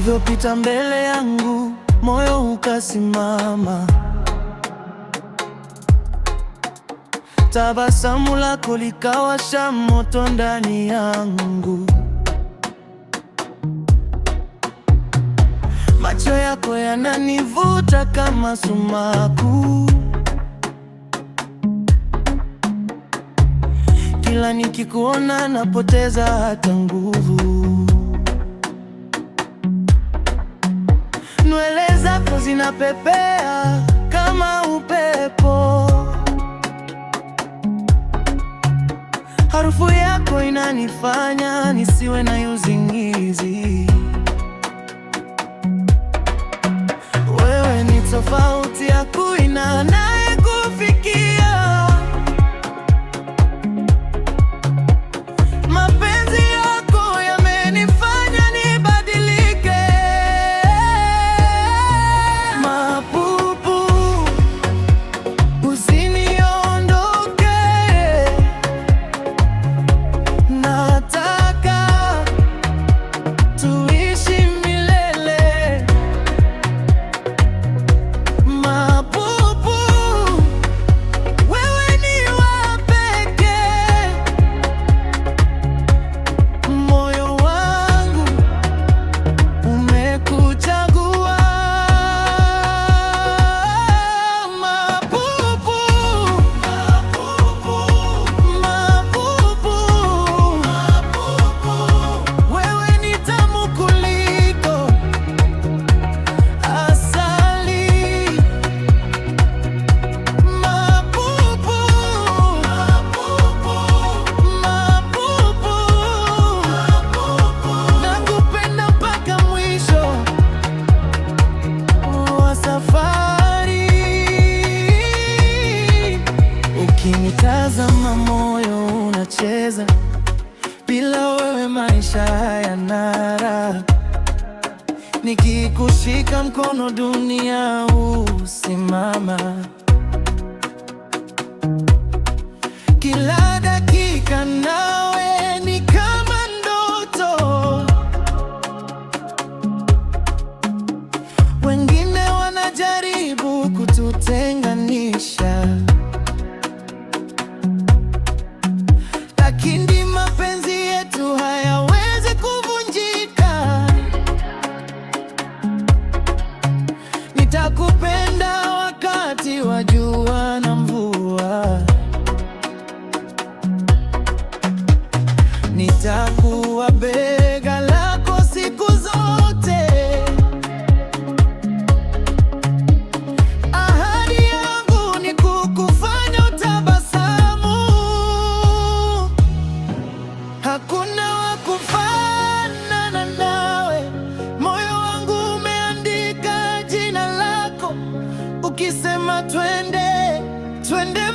Ulivyopita mbele yangu, moyo ukasimama. Tabasamu lako likawasha moto ndani yangu. Macho yako yananivuta kama sumaku. Kila nikikuona napoteza hata nguvu. Nywele zako zinapepea kama upepo. Harufu yako inanifanya nisiwe na usingizi. Wewe ni tofauti, hakuna anayekufikia. Mapenzi yako yamenifanya nibadilike. Mapupu, usiniondoke. Nataka tuishi milele. Mapupu, wewe ni wa pekee. Moyo wangu umekuchagua. Mapupu, mapupu, wewe ni tamu kuliko asali. Mapupu, nakupenda mpaka mwisho wa safari. Ukinitazama moyo unacheza, bila wewe maisha hayana raha. Nikikushika mkono dunia husimama. Kila dakika nawe ni kama ndoto. Wengine wanajaribu kututenganisha, lakini mapenzi yetu hayawezi kuvunjika. Nitakupenda wakati wa jua na mvua. Nitakuwa bega lako siku zote. Ahadi yangu ni kukufanya utabasamu. Hakuna wa kufanana nawe. Moyo wangu umeandika jina lako. Ukisema twende, twende.